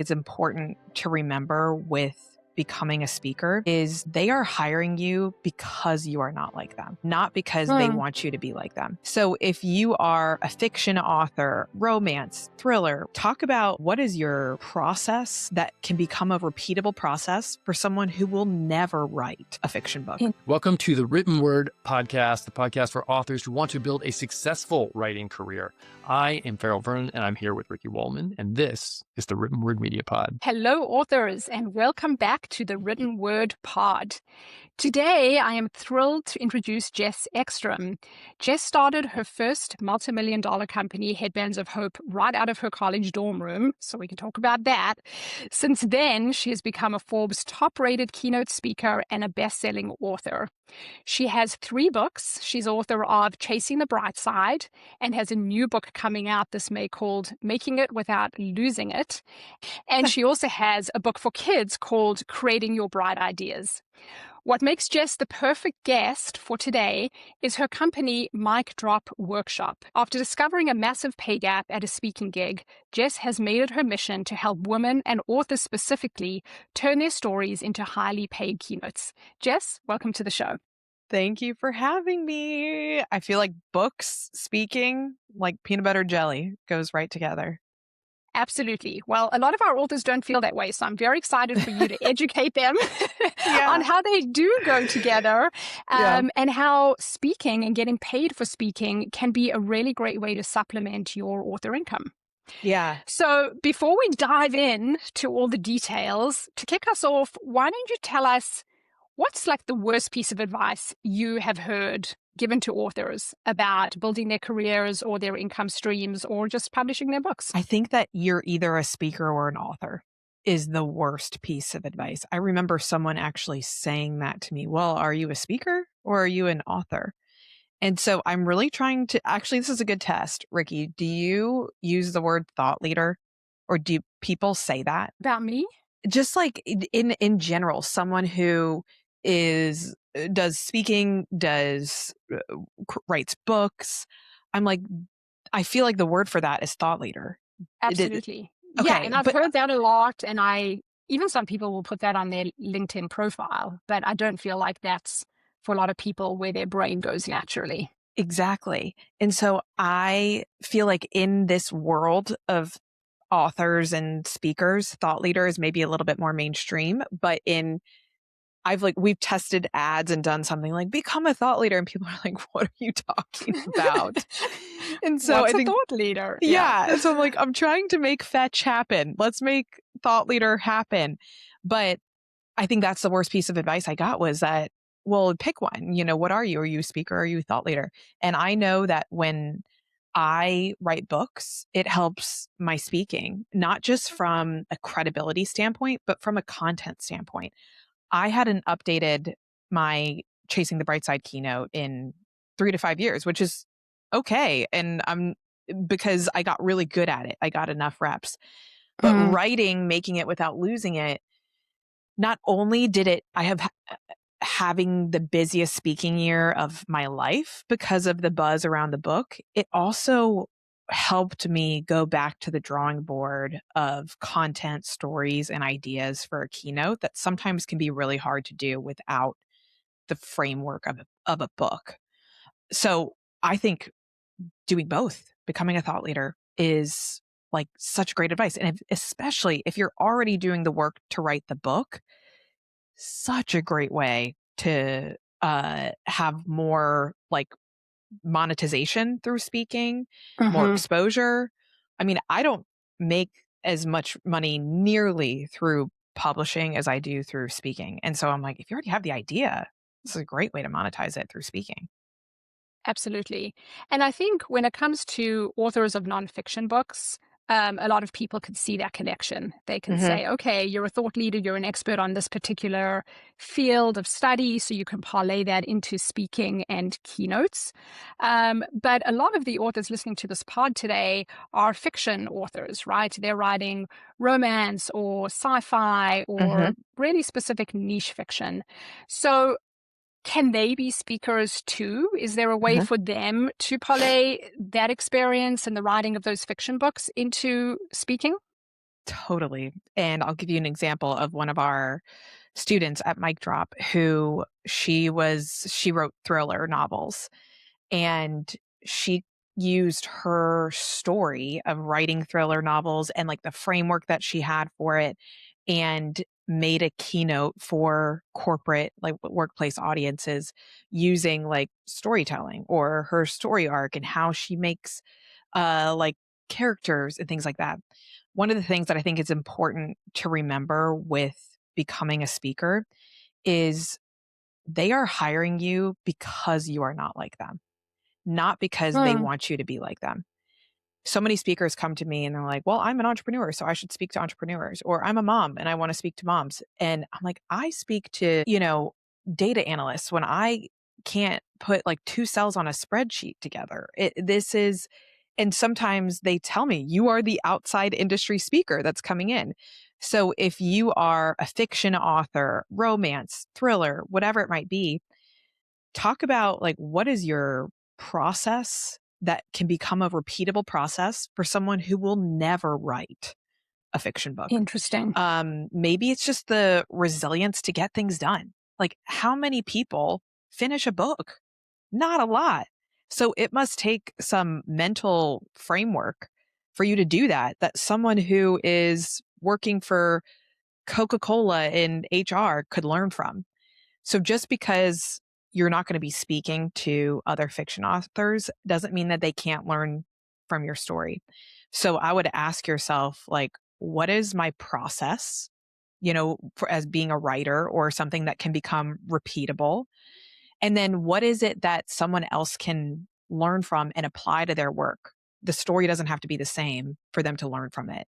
it's important to remember with becoming a speaker is they are hiring you because you are not like them, not because they want you to be like them. So if you are a fiction author, romance, thriller, talk about what is your process that can become a repeatable process for someone who will never write a fiction book. Welcome to the Written Word Podcast, the podcast for authors who want to build a successful writing career. I am Farrell Vernon, and I'm here with Ricci Wallman, and this is the Written Word Media Pod. Hello, authors, and welcome back to the Written Word Pod. Today, I am thrilled to introduce Jess Ekstrom. Jess started her first multi-million-dollar company, Headbands of Hope, right out of her college dorm room, so we can talk about that. Since then, she has become a Forbes top-rated keynote speaker and a best-selling author. She has 3 books. She's author of Chasing the Bright Side and has a new book coming out this May called Making It Without Losing It. And she also has a book for kids called Creating Your Bright Ideas. What makes Jess the perfect guest for today is her company, Mic Drop Workshop. After discovering a massive pay gap at a speaking gig, Jess has made it her mission to help women and authors specifically turn their stories into highly paid keynotes. Jess, welcome to the show. Thank you for having me. I feel like books, speaking, like peanut butter jelly goes right together. Absolutely. Well, a lot of our authors don't feel that way, so I'm very excited for you to educate them on how they do go together and how speaking and getting paid for speaking can be a really great way to supplement your author income. Yeah. So before we dive in to all the details, to kick us off, why don't you tell us what's like the worst piece of advice you have heard given to authors about building their careers or their income streams or just publishing their books? I think that you're either a speaker or an author is the worst piece of advice. I remember someone actually saying that to me. Well, are you a speaker or are you an author? And so I'm really trying to, actually, this is a good test. Ricci, do you use the word thought leader or do people say that? About me? Just like in general, someone who does speaking, writes books. I'm like, I feel like the word for that is thought leader. Absolutely. Okay, yeah, and I've heard that a lot, and even some people will put that on their LinkedIn profile, but I don't feel like that's for a lot of people where their brain goes naturally. Exactly. And so I feel like in this world of authors and speakers, thought leader is maybe a little bit more mainstream, but we've tested ads and done something like become a thought leader and people are like, what are you talking about? And so What's I think a thought leader? Yeah. So I'm like, I'm trying to make fetch happen. Let's make thought leader happen. But I think that's the worst piece of advice I got was that, well, pick one. What are you? Are you a speaker? Are you a thought leader? And I know that when I write books, it helps my speaking, not just from a credibility standpoint, but from a content standpoint. I hadn't updated my Chasing the Bright Side keynote in 3 to 5 years, which is okay. And because I got really good at it. I got enough reps. But writing, making it without losing it, not only did it, having the busiest speaking year of my life because of the buzz around the book, it also helped me go back to the drawing board of content, stories, and ideas for a keynote that sometimes can be really hard to do without the framework of a book. So I think doing both, becoming a thought leader, is like such great advice. And especially if you're already doing the work to write the book, such a great way to have more like monetization through speaking, more exposure. I mean, I don't make as much money nearly through publishing as I do through speaking. And so I'm like, if you already have the idea, this is a great way to monetize it through speaking. Absolutely. And I think when it comes to authors of nonfiction books, a lot of people could see that connection. They can say, okay, you're a thought leader, you're an expert on this particular field of study, so you can parlay that into speaking and keynotes. But a lot of the authors listening to this pod today are fiction authors, right? They're writing romance or sci-fi or really specific niche fiction. So can they be speakers too? Is there a way for them to parlay that experience and the writing of those fiction books into speaking? Totally. And I'll give you an example of one of our students at Mic Drop who she wrote thriller novels, and she used her story of writing thriller novels and like the framework that she had for it and made a keynote for corporate like workplace audiences using like storytelling or her story arc and how she makes like characters and things like that. One of the things that I think is important to remember with becoming a speaker is they are hiring you because you are not like them, not because they Mm, want you to be like them. So many speakers come to me and they're like, well, I'm an entrepreneur, so I should speak to entrepreneurs, or I'm a mom and I want to speak to moms. And I'm like, I speak to, data analysts when I can't put like two cells on a spreadsheet together. And sometimes they tell me, you are the outside industry speaker that's coming in. So if you are a fiction author, romance, thriller, whatever it might be, talk about like what is your process that can become a repeatable process for someone who will never write a fiction book. interesting. Maybe it's just the resilience to get things done. Like how many people finish a book? Not a lot. So it must take some mental framework for you to do that, that someone who is working for Coca-Cola in HR could learn from. So just because you're not going to be speaking to other fiction authors doesn't mean that they can't learn from your story. So I would ask yourself, like, what is my process, as being a writer or something that can become repeatable? And then what is it that someone else can learn from and apply to their work? The story doesn't have to be the same for them to learn from it.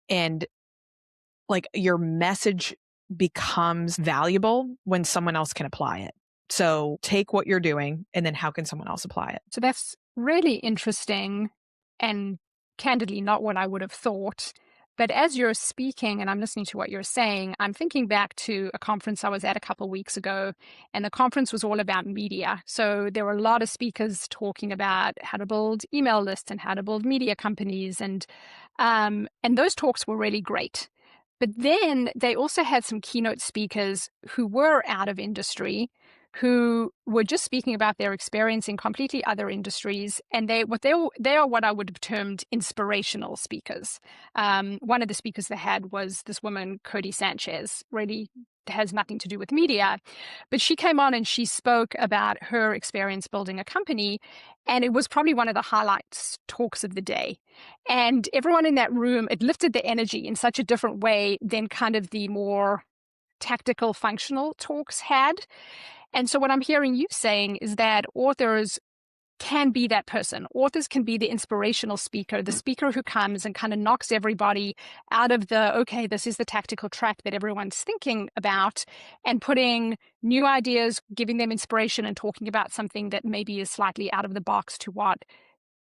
And like your message becomes valuable when someone else can apply it. So take what you're doing and then how can someone else apply it? So that's really interesting and candidly not what I would have thought. But as you're speaking and I'm listening to what you're saying, I'm thinking back to a conference I was at a couple of weeks ago, and the conference was all about media. So there were a lot of speakers talking about how to build email lists and how to build media companies, and those talks were really great. But then they also had some keynote speakers who were out of industry, who were just speaking about their experience in completely other industries, and they are what I would have termed inspirational speakers. One of the speakers they had was this woman, Cody Sanchez, really has nothing to do with media, but she came on and she spoke about her experience building a company, and it was probably one of the highlights talks of the day. And everyone in that room, it lifted the energy in such a different way than kind of the more tactical, functional talks had. And so what I'm hearing you saying is that authors can be that person. Authors can be the inspirational speaker, the speaker who comes and kind of knocks everybody out of the, okay, this is the tactical track that everyone's thinking about, and putting new ideas, giving them inspiration and talking about something that maybe is slightly out of the box to what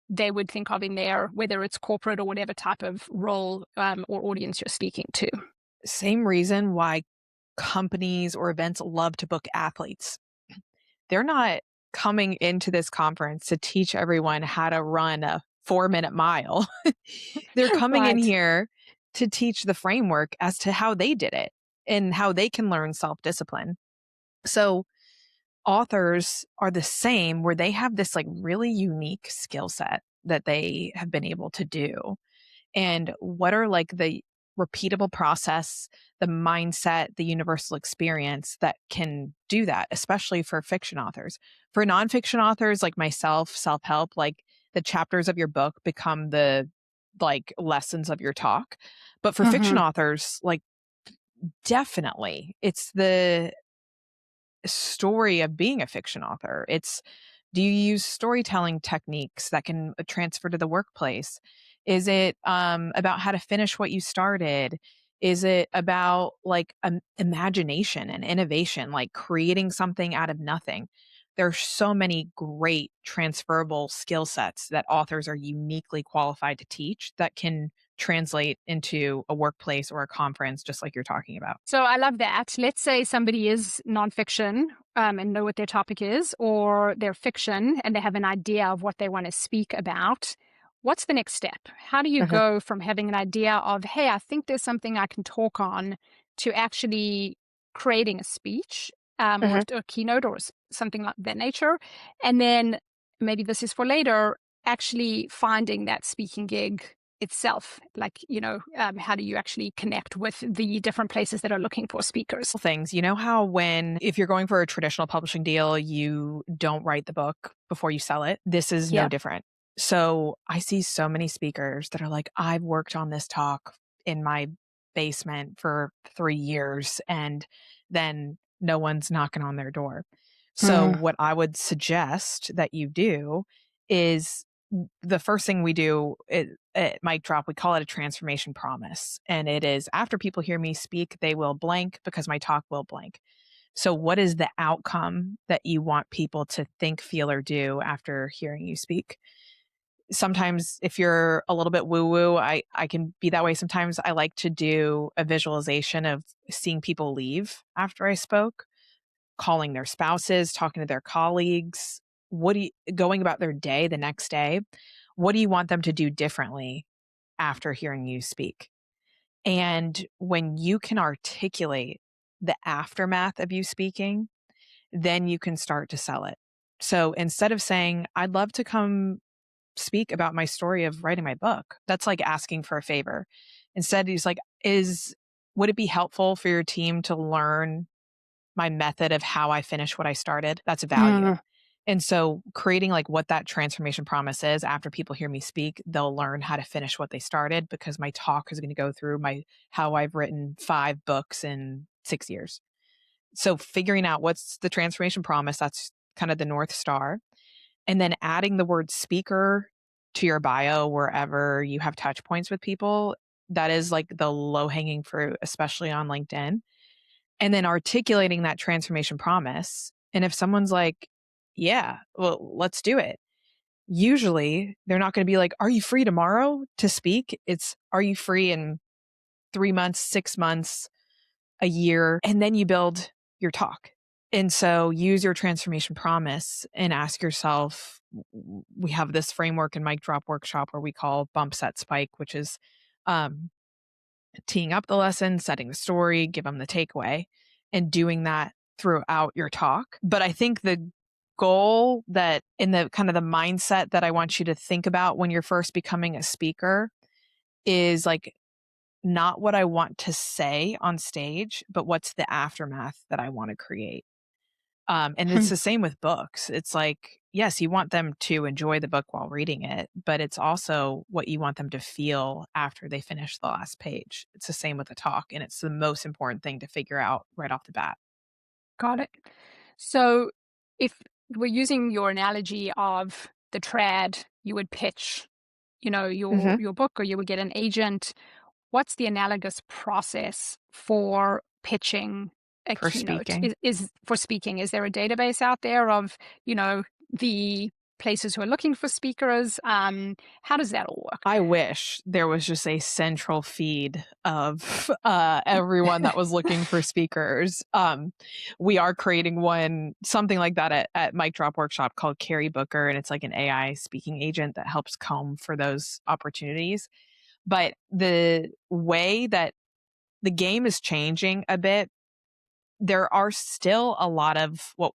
they would think of in their, whether it's corporate or whatever type of role or audience you're speaking to. Same reason why companies or events love to book athletes. They're not coming into this conference to teach everyone how to run a 4-minute mile. They're coming in Right. here to teach the framework as to how they did it and how they can learn self-discipline. So authors are the same, where they have this like really unique skill set that they have been able to do. And what are like the repeatable process, the mindset, the universal experience that can do that, especially for fiction authors. For nonfiction authors like myself, self-help, like the chapters of your book become the like lessons of your talk. But for fiction Mhm. authors, like definitely it's the story of being a fiction author. It's, do you use storytelling techniques that can transfer to the workplace? Is it about how to finish what you started? Is it about like imagination and innovation, like creating something out of nothing? There's so many great transferable skill sets that authors are uniquely qualified to teach that can translate into a workplace or a conference, just like you're talking about. So I love that. Let's say somebody is nonfiction and know what their topic is, or they're fiction and they have an idea of what they want to speak about. what's the next step? How do you Mhm. go from having an idea of, hey, I think there's something I can talk on, to actually creating a speech, or Mhm. a keynote, or something like that nature? And then maybe this is for later, actually finding that speaking gig itself. Like, how do you actually connect with the different places that are looking for speakers? Things. You know how if you're going for a traditional publishing deal, you don't write the book before you sell it? This is no Yeah. different. So I see so many speakers that are like, I've worked on this talk in my basement for 3 years, and then no one's knocking on their door. So Mm. what I would suggest that you do is the first thing we do at Mic Drop, we call it a transformation promise. And it is, after people hear me speak, they will blank because my talk will blank. So, what is the outcome that you want people to think, feel, or do after hearing you speak? Sometimes, if you're a little bit woo woo, I can be that way. Sometimes I like to do a visualization of seeing people leave after I spoke, calling their spouses, talking to their colleagues. Going about their day the next day? What do you want them to do differently after hearing you speak? And when you can articulate the aftermath of you speaking, then you can start to sell it. So instead of saying, I'd love to come speak about my story of writing my book, that's like asking for a favor. Instead, he's like, would it be helpful for your team to learn my method of how I finish what I started? That's value. Mm. And so creating like what that transformation promise is, after people hear me speak, they'll learn how to finish what they started, because my talk is going to go through how I've written 5 books in 6 years. So figuring out what's the transformation promise, that's kind of the North Star. And then adding the word speaker to your bio wherever you have touch points with people. That is like the low hanging fruit, especially on LinkedIn. And then articulating that transformation promise. And if someone's like, yeah, well, let's do it. Usually they're not going to be like, are you free tomorrow to speak? It's, are you free in 3 months, 6 months, a year? And then you build your talk. And so use your transformation promise and ask yourself, we have this framework in Mic Drop Workshop where we call bump, set, spike, which is um, teeing up the lesson, setting the story, give them the takeaway, and doing that throughout your talk. But I think the goal, that in the kind of the mindset that I want you to think about when you're first becoming a speaker, is like, not what I want to say on stage, but what's the aftermath that I want to create. And it's the same with books. It's like, yes, you want them to enjoy the book while reading it, but it's also what you want them to feel after they finish the last page. It's the same with a talk, and it's the most important thing to figure out right off the bat. Got it. So if we're using your analogy of the trad, you would pitch, Mhm. your book, or you would get an agent. What's the analogous process for pitching a For keynote? speaking. Is for speaking? Is there a database out there of, the places who are looking for speakers? How does that all work? I wish there was just a central feed of everyone that was looking for speakers. We are creating something like that at Mic Drop Workshop, called Carrie Booker, and it's like an AI speaking agent that helps comb for those opportunities. But the way that the game is changing a bit, there are still a lot of what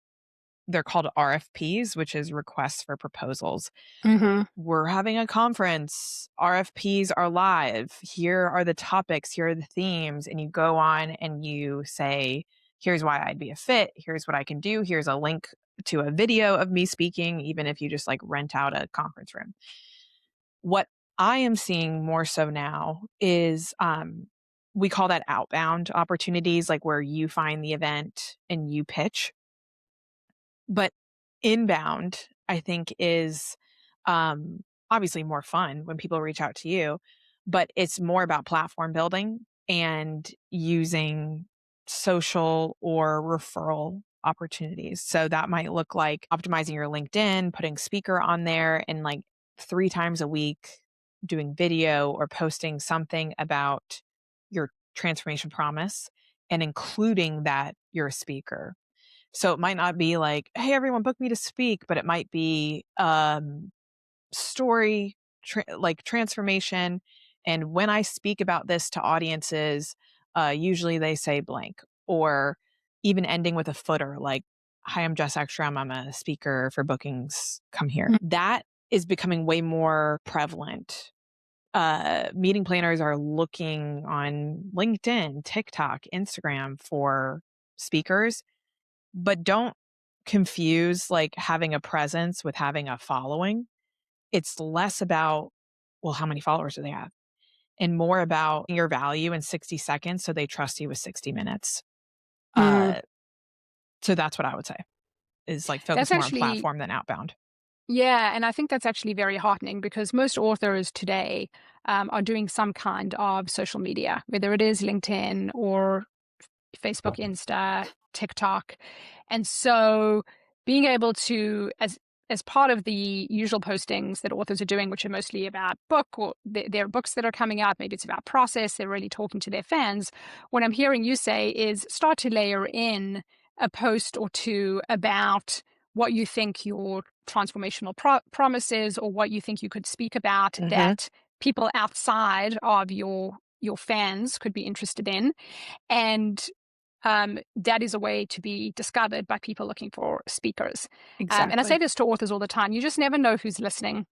they're called RFPs, which is requests for proposals. Mm-hmm. We're having a conference, RFPs are live. Here are the topics, here are the themes. And you go on and you say, here's why I'd be a fit. Here's what I can do. Here's a link to a video of me speaking, even if you just like rent out a conference room. What I am seeing more so now is we call that outbound opportunities, like where you find the event and you pitch. But inbound, I think, is obviously more fun when people reach out to you, but it's more about platform building and using social or referral opportunities. So that might look like optimizing your LinkedIn, putting speaker on there, and like 3 times a week doing video or posting something about your transformation promise and including that you're a speaker. So it might not be like, "Hey, everyone, book me to speak," but it might be, story transformation. And when I speak about this to audiences, usually they say blank, or even ending with a footer like, "Hi, I'm Jess Ekstrom. I'm a speaker for bookings. Come here." That is becoming way more prevalent. Meeting planners are looking on LinkedIn, TikTok, Instagram for speakers, but don't confuse like having a presence with having a following. It's less about, well, how many followers do they have? And more about your value in 60 seconds so they trust you with 60 minutes. Mm. So that's what I would say is like That's focus more on actually, platform than outbound. yeah, and I think that's actually very heartening because most authors today are doing some kind of social media, whether it is LinkedIn or Facebook, Insta, TikTok. And so being able to, as part of the usual postings that authors are doing, which are mostly about book or their books that are coming out, maybe it's about process, they're really talking to their fans. What I'm hearing you say is start to layer in a post or two about what you think your transformational promise is, or what you think you could speak about that people outside of your fans could be interested in. And that is a way to be discovered by people looking for speakers. And I say Exactly. this to authors all the time. You just never know who's listening,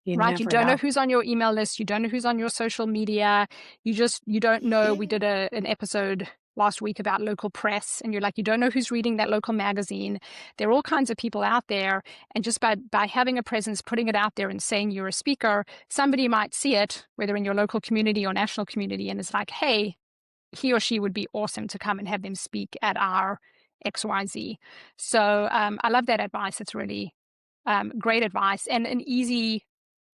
You right? You never don't know know. who's on your email list. You don't know who's on your social media. You don't know. We did an episode last week about local press, and you're like, you don't know who's reading that local magazine. There are all kinds of people out there. And just by having a presence, putting it out there and saying you're a speaker, somebody might see it, whether in your local community or national community, and it's like, hey, he or she would be awesome to come and have them speak at our XYZ. So I love that advice. It's really great advice and an easy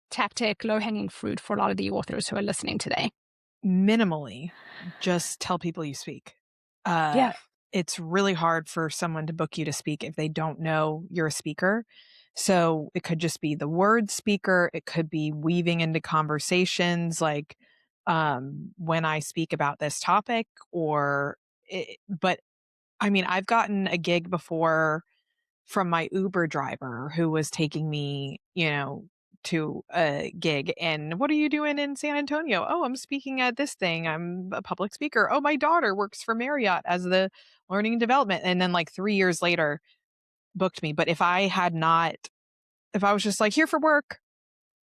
tactic, low-hanging fruit for a lot of the authors who are listening today. Minimally, just tell people you speak. Yeah. It's really hard for someone to book you to speak if they don't know you're a speaker. So it could just be the word speaker. It could be weaving into conversations like when I speak about this topic, but I mean, I've gotten a gig before from my Uber driver who was taking me, to a gig. And what are you doing in San Antonio? Oh, I'm speaking at this thing. I'm a public speaker. Oh, my daughter works for Marriott as the learning and development. And then like 3 years later, booked me. But if I was just like here for work,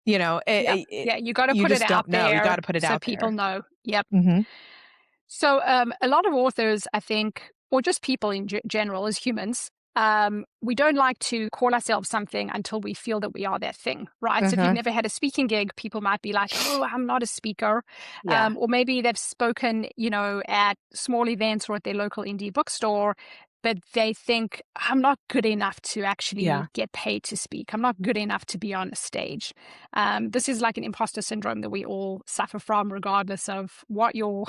Yep. Yeah. You got to you put it just out don't know. You got there to put it so out people there. know. Yep. Hmm. So a lot of authors, I think, or just people in general as humans, we don't like to call ourselves something until we feel that we are that thing, right? So if you've Hmm. never had a speaking gig, people might be like, oh, I'm not a speaker. Yeah, Or maybe they've spoken, at small events or at their local indie bookstore, but they think, I'm not good enough to actually yeah, get paid to speak. I'm not good enough to be on a stage. This is like an imposter syndrome that we all suffer from, regardless of what your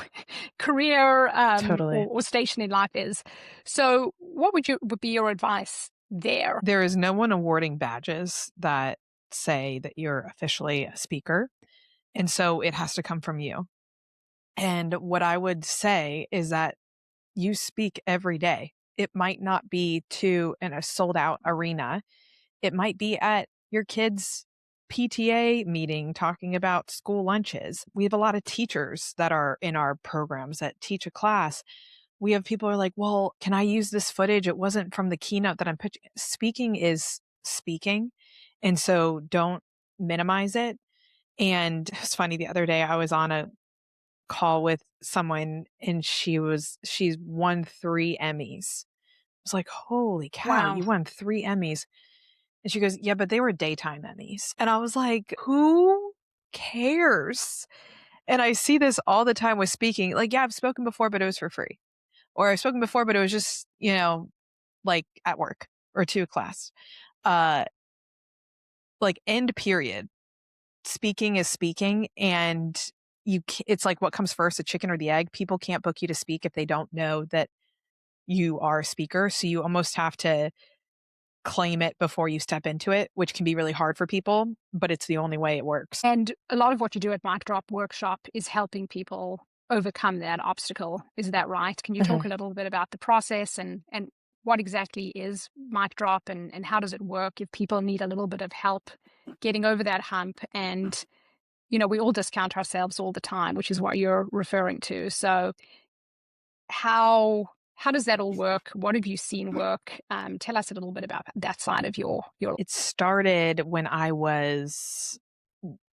career totally. or station in life is. So what would be your advice there? There is no one awarding badges that say that you're officially a speaker. And so it has to come from you. And what I would say is that you speak every day. It might not be in a sold out arena. It might be at your kids' PTA meeting talking about school lunches. We have a lot of teachers that are in our programs that teach a class. We have people who are like, well, can I use this footage? It wasn't from the keynote that I'm pitching. Speaking is speaking. And so don't minimize it. And it's funny, the other day I was on a call with someone and she's won 3 Emmys. I was like, holy cow, Wow. you won 3 Emmys. And she goes, yeah, but they were daytime Emmys. And I was like, who cares? And I see this all the time with speaking. Like, yeah, I've spoken before, but it was for free. Or I've spoken before, but it was just, like at work or to a class. Uh, like end period. Speaking is speaking, and it's like what comes first, the chicken or the egg. People can't book you to speak if they don't know that you are a speaker. So you almost have to claim it before you step into it, which can be really hard for people, but it's the only way it works. And a lot of what you do at Mic Drop Workshop is helping people overcome that obstacle. Is that right? Can you talk Mhm. a little bit about the process and what exactly is Mic Drop and how does it work if people need a little bit of help getting over that hump and we all discount ourselves all the time, which is what you're referring to. So how does that all work? What have you seen work? Tell us a little bit about that side of your. It started when I was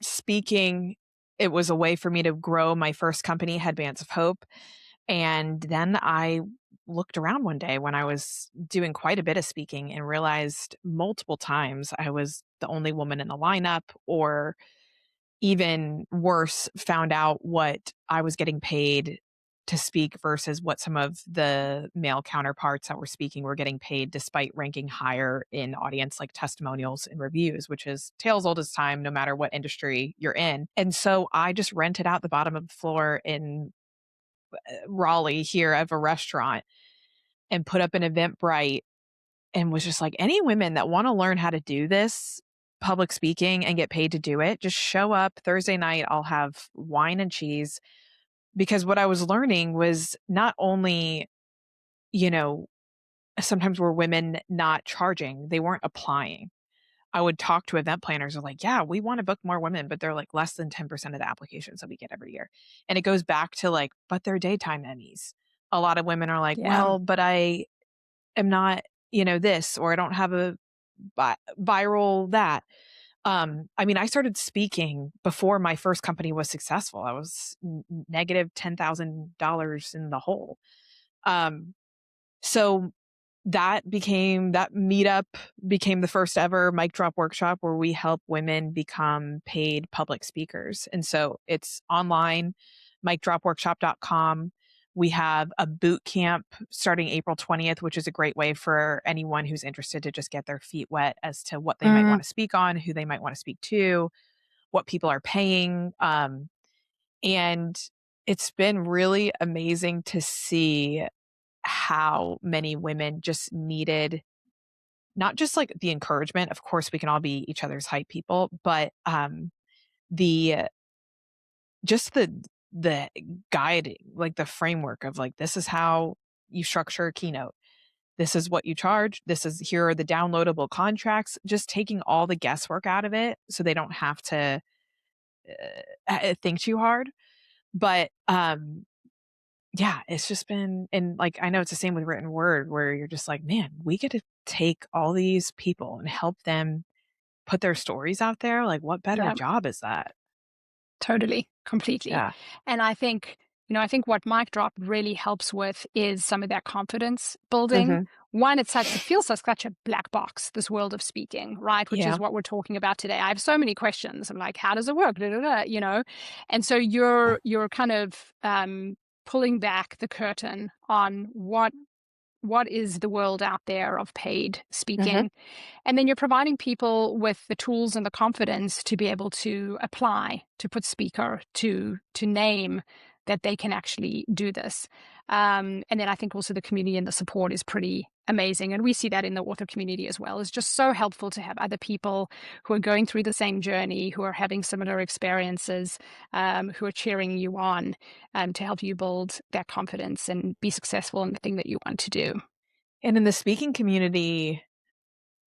speaking. It was a way for me to grow my first company, Headbands of Hope. And then I looked around one day when I was doing quite a bit of speaking and realized multiple times I was the only woman in the lineup, or even worse, found out what I was getting paid to speak versus what some of the male counterparts that were speaking were getting paid, despite ranking higher in audience like testimonials and reviews, which is tales old as time, no matter what industry you're in. And so I just rented out the bottom of the floor in Raleigh here of a restaurant and put up an Eventbrite and was just like, any women that want to learn how to do this public speaking and get paid to do it, just show up Thursday night. I'll have wine and cheese. Because what I was learning was not only, sometimes were women not charging, they weren't applying. I would talk to event planners who are like, yeah, we want to book more women, but they're like less than 10% of the applications that we get every year. And it goes back to like, but they're daytime Emmys. A lot of women are like, Yeah. well, but I am not, this, or I don't have a viral that. I mean, I started speaking before my first company was successful. I was negative $10,000 in the hole. So that meetup became the first ever mic drop workshop where we help women become paid public speakers. And so it's online, micdropworkshop.com. We have a boot camp starting April 20th, which is a great way for anyone who's interested to just get their feet wet as to what they might want to speak on, who they might want to speak to, what people are paying. And it's been really amazing to see how many women just needed not just like the encouragement. Of course, we can all be each other's hype people, but the just the guiding, like the framework of like, this is how you structure a keynote. This is what you charge. Here are the downloadable contracts, just taking all the guesswork out of it so they don't have to think too hard. But yeah, it's just been, and like, I know it's the same with written word where you're just like, man, we get to take all these people and help them put their stories out there. Like, what better Yeah. job is that? Totally, completely. Yeah. And I think what Mic Drop really helps with is some of that confidence building. Hmm. One, it feels like such a black box, this world of speaking, right? Which Yeah. is what we're talking about today. I have so many questions. I'm like, how does it work? Da, da, da, And so you're kind of pulling back the curtain on what is the world out there of paid Hmm. speaking. And then you're providing people with the tools and the confidence to be able to apply, to put speaker, to name that they can actually do this. And then I think also the community and the support is pretty amazing. And we see that in the author community as well. It's just so helpful to have other people who are going through the same journey, who are having similar experiences, who are cheering you on to help you build that confidence and be successful in the thing that you want to do. And in the speaking community,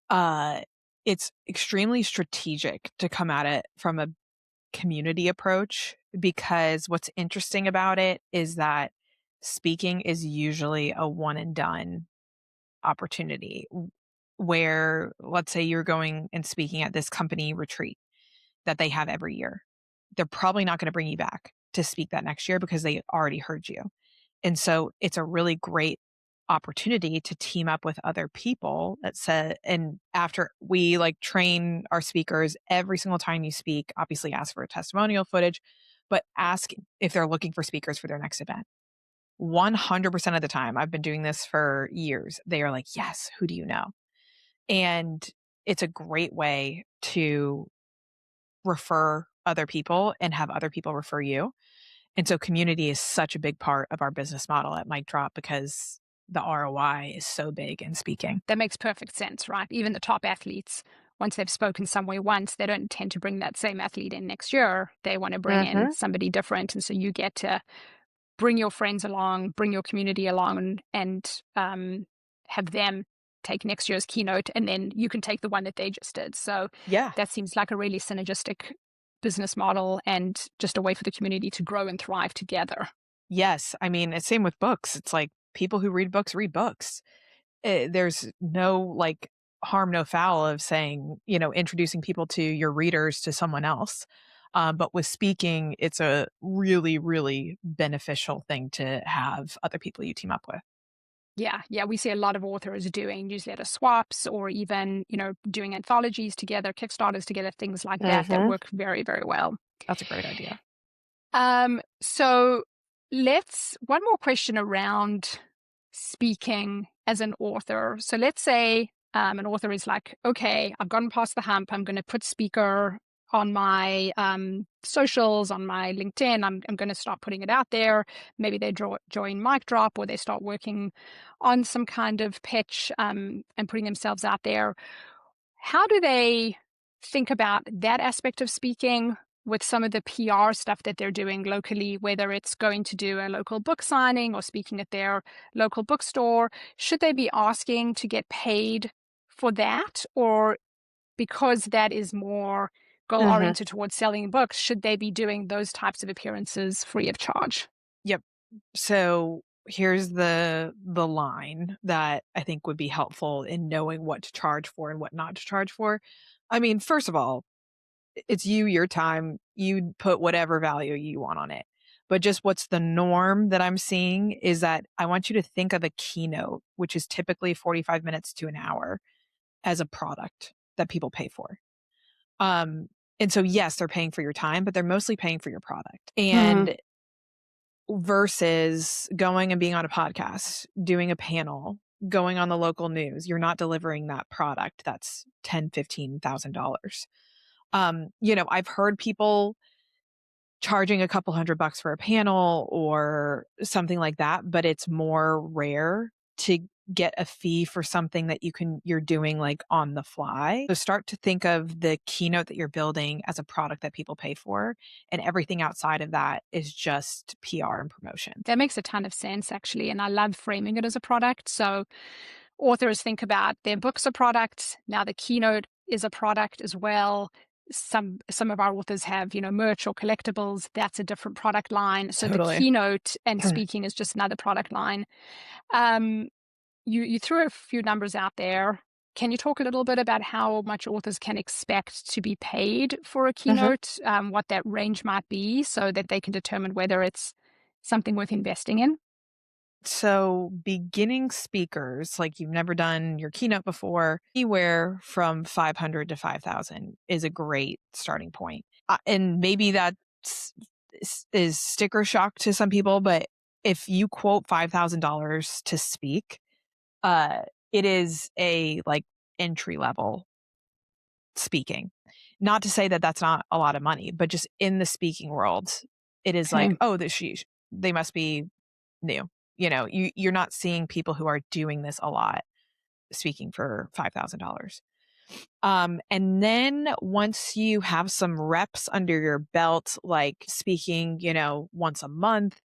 uh, it's extremely strategic to come at it from a community approach, because what's interesting about it is that speaking is usually a one and done opportunity, where let's say you're going and speaking at this company retreat that they have every year. They're probably not going to bring you back to speak that next year because they already heard you. And so it's a really great opportunity to team up with other people that said, and after we like train our speakers every single time you speak, obviously ask for a testimonial footage, but ask if they're looking for speakers for their next event. 100% of the time, I've been doing this for years, they are like, yes, who do you know? And it's a great way to refer other people and have other people refer you. And so community is such a big part of our business model at Mic Drop because the ROI is so big in speaking. That makes perfect sense, right? Even the top athletes, once they've spoken somewhere once, they don't tend to bring that same athlete in next year. They want to bring in Hmm. somebody different. And so you get to bring your friends along, bring your community along, and have them take next year's keynote. And then you can take the one that they just did. So Yeah. that seems like a really synergistic business model and just a way for the community to grow and thrive together. Yes. I mean, it's same with books. It's like people who read books read books. There's no like harm, no foul of saying, introducing people to your readers to someone else. But with speaking, it's a really, really beneficial thing to have other people you team up with. Yeah, yeah, we see a lot of authors doing newsletter swaps or even, doing anthologies together, Kickstarters together, things like that Hmm. work very, very well. That's a great idea. So let's one more question around speaking as an author. So let's say an author is like, okay, I've gotten past the hump. I'm going to put speaker on my socials, on my LinkedIn. I'm going to start putting it out there. Maybe they join Mic Drop or they start working on some kind of pitch and putting themselves out there. How do they think about that aspect of speaking with some of the PR stuff that they're doing locally, whether it's going to do a local book signing or speaking at their local bookstore? Should they be asking to get paid for that? Or because that is more goal Hmm. oriented towards selling books, should they be doing those types of appearances free of charge? Yep. So here's the line that I think would be helpful in knowing what to charge for and what not to charge for. I mean, first of all, it's you, your time, you put whatever value you want on it. But just what's the norm that I'm seeing is that I want you to think of a keynote, which is typically 45 minutes to an hour, as a product that people pay for. Um, and so yes, they're paying for your time, but they're mostly paying for your product. Hmm. And versus going and being on a podcast, doing a panel, going on the local news, you're not delivering that product that's $10,000, $15,000. I've heard people charging a couple $100 for a panel or something like that, but it's more rare to get a fee for something that you're doing like on the fly. So start to think of the keynote that you're building as a product that people pay for, and everything outside of that is just PR and promotion. That makes a ton of sense, actually. And I love framing it as a product. So authors think about their books are products. Now the keynote is a product as well. Some of our authors have, merch or collectibles. That's a different product line. So the Totally. keynote and speaking is just another product line. Um, you threw a few numbers out there. Can you talk a little bit about how much authors can expect to be paid for a Mhm. keynote, what that range might be, so that they can determine whether it's something worth investing in? So, beginning speakers, like you've never done your keynote before, anywhere from 500 to 5,000 is a great starting point. And maybe is sticker shock to some people, but if you quote $5,000 to speak, uh, it is a like entry level speaking. Not to say that that's not a lot of money, but just in the speaking world, it is like, Okay. oh, they must be new. You're not seeing people who are doing this a lot speaking for $5,000. And then once you have some reps under your belt, like speaking, once a month,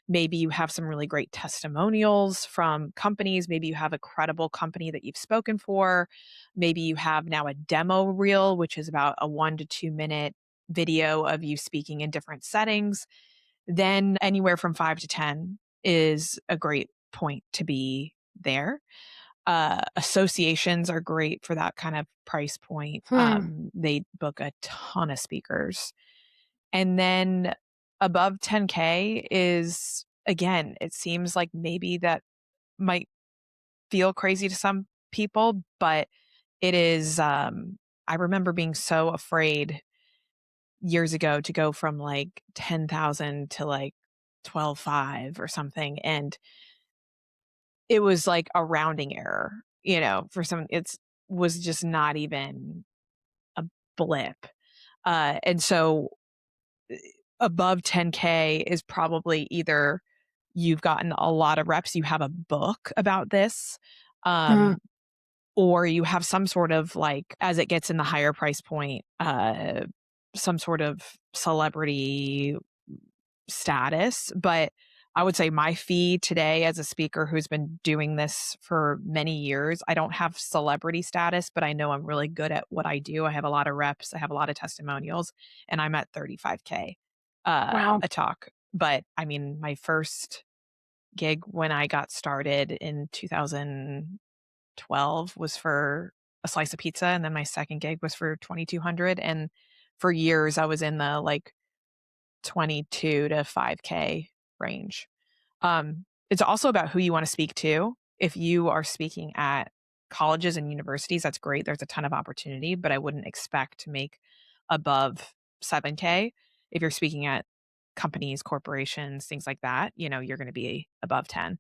maybe you have some really great testimonials from companies. Maybe you have a credible company that you've spoken for. Maybe you have now a demo reel, which is about a 1 to 2 minute video of you speaking in different settings. Then anywhere from 5 to 10 is a great point to be there. Associations are great for that kind of price point. Hmm. They book a ton of speakers. And then above 10K is, again, it seems like maybe that might feel crazy to some people, but it is, I remember being so afraid years ago to go from like 10,000 to like 12.5 or something. And it was like a rounding error, for some, it's was just not even a blip. And so above 10K is probably either you've gotten a lot of reps, you have a book about this, Hmm. um, or you have some sort of like, as it gets in the higher price point, some sort of celebrity status. But I would say my fee today as a speaker who's been doing this for many years, I don't have celebrity status, but I know I'm really good at what I do. I have a lot of reps, I have a lot of testimonials, and I'm at 35K Wow. a talk. But I mean, my first gig when I got started in 2012 was for a slice of pizza, and then my second gig was for 2,200. And for years, I was in the like 22 to 5K range. It's also about who you want to speak to. If you are speaking at colleges and universities, that's great. There's a ton of opportunity, but I wouldn't expect to make above 7K. If you're speaking at companies, corporations, things like that, you're going to be above 10.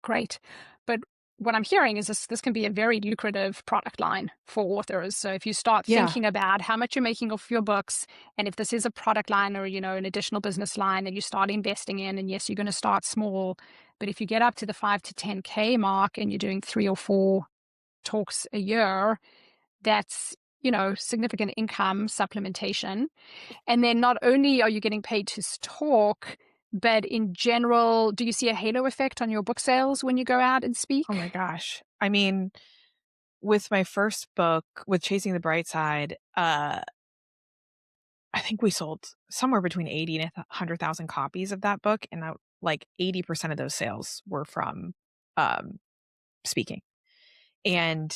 Great. But what I'm hearing is this can be a very lucrative product line for authors. So if you start Yeah. thinking about how much you're making off your books, and if this is a product line or, an additional business line that you start investing in, and yes, you're going to start small, but if you get up to the 5 to 10K mark and you're doing 3 or 4 talks a year, that's, significant income supplementation. And then not only are you getting paid to talk, but in general, do you see a halo effect on your book sales when you go out and Oh my speak? gosh. I mean, with my first book, with Chasing the Bright Side, I think we sold somewhere between 80 and 100,000 copies of that book. And like 80% of those sales were from um, speaking. And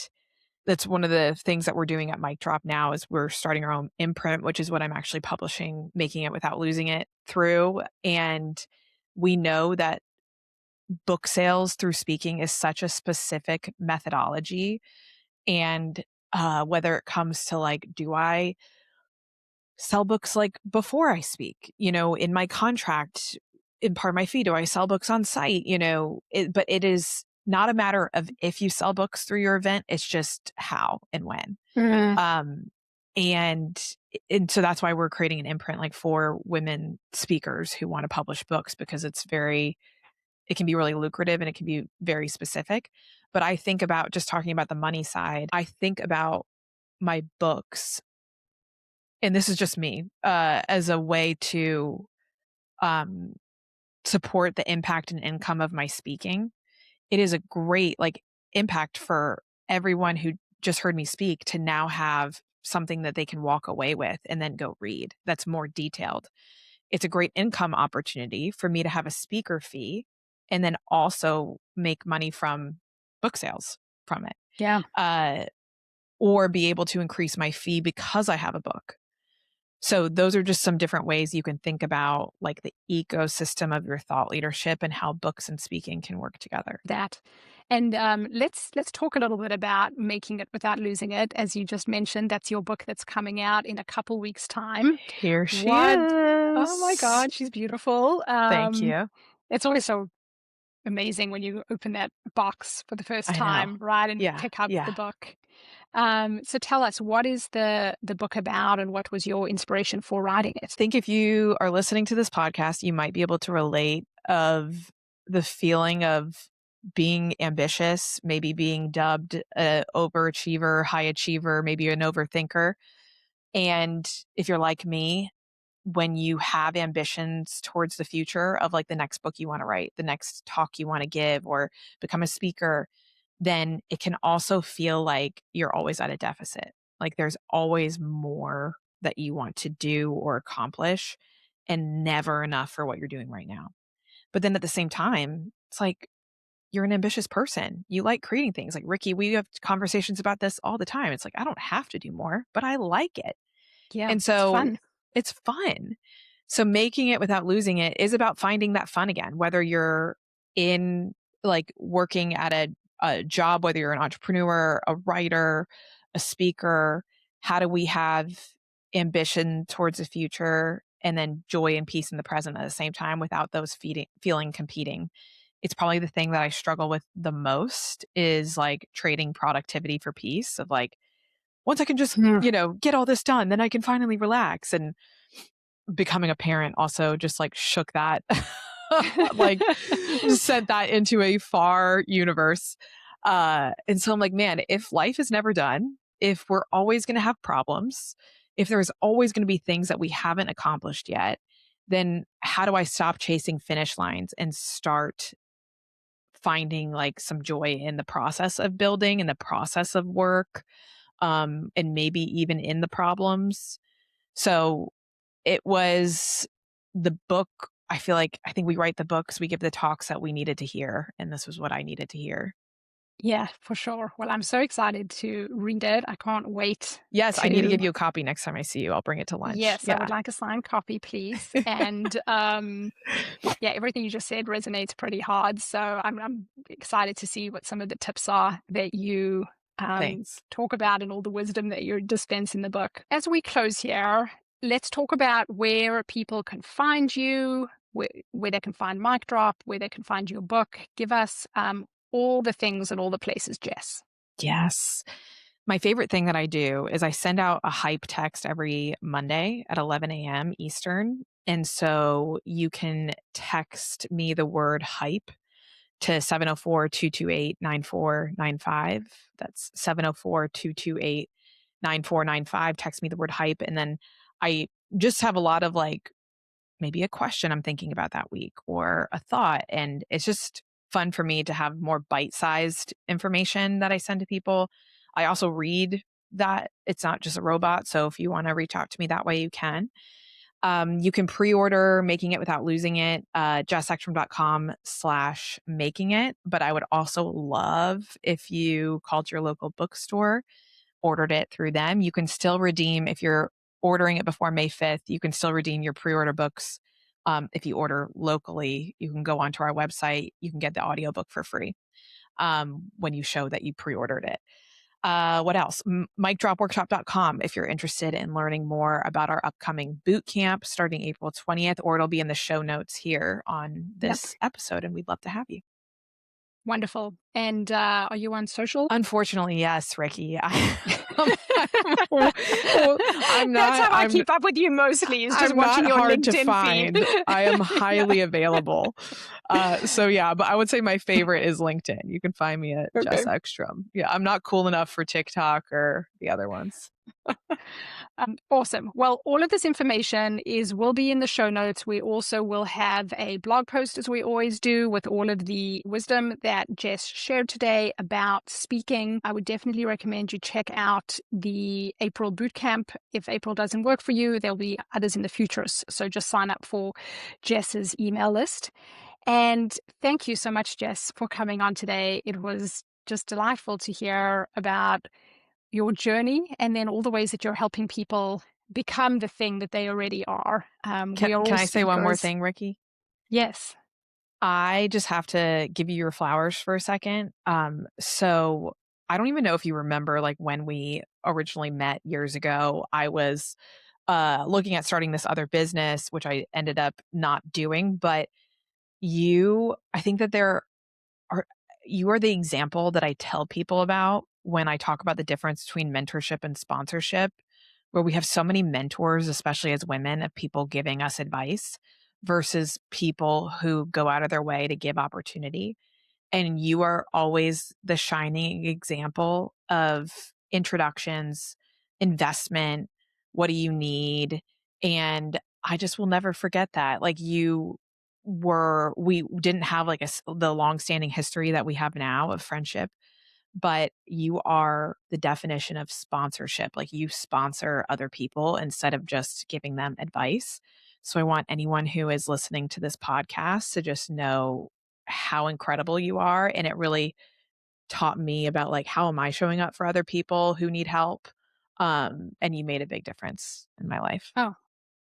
that's one of the things that we're doing at Mic Drop now is we're starting our own imprint, which is what I'm actually publishing, Making It Without Losing It through. And we know that book sales through speaking is such a specific methodology. And whether it comes to like, do I sell books like before I speak, in my contract, in part of my fee, do I sell books on site, but it is not a matter of if you sell books through your event, it's just how and when. Mm, Um, and and so that's why we're creating an imprint like for women speakers who want to publish books because it can be really lucrative and it can be very specific. But I think about just talking about the money side, I think about my books, and this is just me, as a way to um, support the impact and income of my speaking. It is a great like impact for everyone who just heard me speak to now have something that they can walk away with and then go read that's more detailed. It's a great income opportunity for me to have a speaker fee and then also make money from book sales from it. yeah. Uh, or be able to increase my fee because I have a book. So those are just some different ways you can think about like the ecosystem of your thought leadership and how books and speaking can work together. That. And let's talk a little bit about Making It Without Losing It. As you just mentioned, that's your book that's coming out in a couple weeks' time. Here she What? Oh my is. God, she's beautiful. Thank you. It's always so amazing when you open that box for the first I know. time, right, and Yeah. pick up the Yeah. book. So tell us, what is the book about, and what was your inspiration for writing I it? think if you are listening to this podcast, you might be able to relate of the feeling of being ambitious, maybe being dubbed a overachiever, high achiever, maybe an overthinker. And if you're like me, when you have ambitions towards the future of like the next book you want to write, the next talk you want to give, or become a speaker, then it can also feel like you're always at a deficit. Like there's always more that you want to do or accomplish and never enough for what you're doing right now. But then at the same time, it's like you're an ambitious person. You like creating things. Like Ricky, we have conversations about this all the time. It's like, I don't have to do more, but I like it. Yeah, And it's so fun. it's fun. So making it without losing it is about finding that fun again, whether you're in like working at a job, whether you're an entrepreneur, a writer, a speaker. How do we have ambition towards the future and then joy and peace in the present at the same time without those feeling competing? It's probably the thing that I struggle with the most is like trading productivity for peace of like, once I can just, Hmm. get all this done, then I can finally relax. And becoming a parent also just like shook that, like sent that into a far universe. And so I'm like, man, if life is never done, if we're always going to have problems, if there's always going to be things that we haven't accomplished yet, then how do I stop chasing finish lines and start finding like some joy in the process of building, in the process of work, and maybe even in the problems? So it was the book. I think we write the books, we give the talks that we needed to hear. And this was what I needed to hear. Yeah, for sure. Well, I'm so excited to read it. I can't wait Yes, I need to to. give you a copy next time I see you. I'll bring it to lunch. Yes, I Yeah. would like a signed copy, please. And yeah, everything you just said resonates pretty hard. So I'm excited to see what some of the tips are that you Thanks. talk about and all the wisdom that you dispense in the book. As we close here, let's talk about where people can find you, where they can find Mic Drop, where they can find your book. Give us all the things and all the places, Jess. Yes. My favorite thing that I do is I send out a hype text every Monday at 11 a.m. Eastern. And so you can text me the word hype to 704-228-9495. That's 704-228-9495. Text me the word hype. And then I just have a lot of like maybe a question I'm thinking about that week or a thought. And it's just fun for me to have more bite sized information that I send to people. I also read that it's not just a robot. So if you want to reach out to me that way, you can. You can pre-order Making It Without Losing It, jessekstrom.com/making it. But I would also love if you called your local bookstore, ordered it through them. You can still redeem, if you're ordering it before May 5th, you can still redeem your pre-order books. If you order locally, you can go onto our website. You can get the audiobook for free when you show that you pre-ordered it. What else? MicDropWorkshop.com if you're interested in learning more about our upcoming boot camp starting April 20th, or it'll be in the show notes here on Yep. this episode, and we'd love to have you. Wonderful. And are you on social? Unfortunately, yes, Ricci. That's how I keep up with you mostly, is just I'm watching not your hard to LinkedIn find. feed. I am highly available. So yeah, but I would say my favorite is LinkedIn. You can find me at Okay. Jess Ekstrom. Yeah, I'm not cool enough for TikTok or the other ones. Awesome. Well, all of this information will be in the show notes. We also will have a blog post, as we always do, with all of the wisdom that Jess shared today about speaking. I would definitely recommend you check out the April bootcamp. If April doesn't work for you, there'll be others in the future. So just sign up for Jess's email list. And thank you so much, Jess, for coming on today. It was just delightful to hear about your journey and then all the ways that you're helping people become the thing that they already are. We are Can all I say one more speakers. thing, Ricci? Yes. I just have to give you your flowers for a second. So I don't even know if you remember, like when we originally met years ago, I was looking at starting this other business, which I ended up not doing. But I think that are you are the example that I tell people about when I talk about the difference between mentorship and sponsorship, where we have so many mentors, especially as women, of people giving us advice versus people who go out of their way to give opportunity. And you are always the shining example of introductions, investment, what do you need? And I just will never forget that. Like we didn't have like the long-standing history that we have now of friendship, but you are the definition of sponsorship. Like you sponsor other people instead of just giving them advice. So I want anyone who is listening to this podcast to just know how incredible you are. And it really taught me about like, how am I showing up for other people who need help? And you made a big difference in my life. Oh,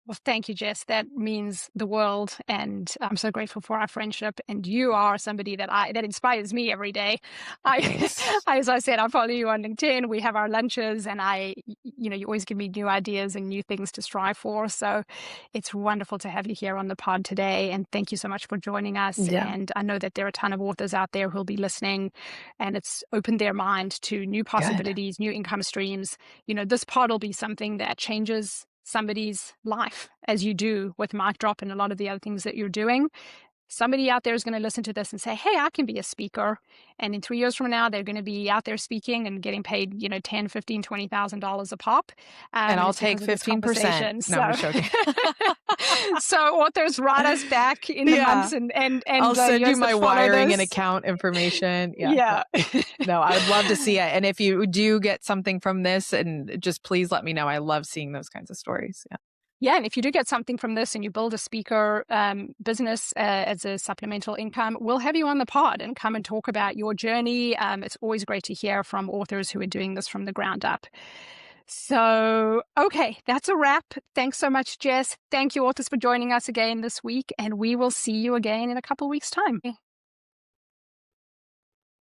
well, thank you, Jess. That means the world, and I'm so grateful for our friendship. And you are somebody that inspires me every day. Thanks. As I said, I follow you on LinkedIn. We have our lunches, and you always give me new ideas and new things to strive for. So it's wonderful to have you here on the pod today. And thank you so much for joining us. Yeah. And I know that there are a ton of authors out there who'll be listening, and it's opened their mind to new possibilities, new income streams. This pod will be something that changes somebody's life, as you do with Mic Drop and a lot of the other things that you're doing. somebody out there is going to listen to this and say, hey, I can be a speaker. And in 3 years from now, they're going to be out there speaking and getting paid, $10, $15, $20,000 a pop. And I'll it's because take of this 15%. No, I'm joking. So authors, write us back in the months and I'll send you years my that follow wiring this. and account information. Yeah. No, I would love to see it. And if you do get something from this, and just please let me know. I love seeing those kinds of stories. Yeah. Yeah, and if you do get something from this and you build a speaker business as a supplemental income, we'll have you on the pod and come and talk about your journey. It's always great to hear from authors who are doing this from the ground up. So, okay, that's a wrap. Thanks so much, Jess. Thank you, authors, for joining us again this week, and we will see you again in a couple of weeks' time.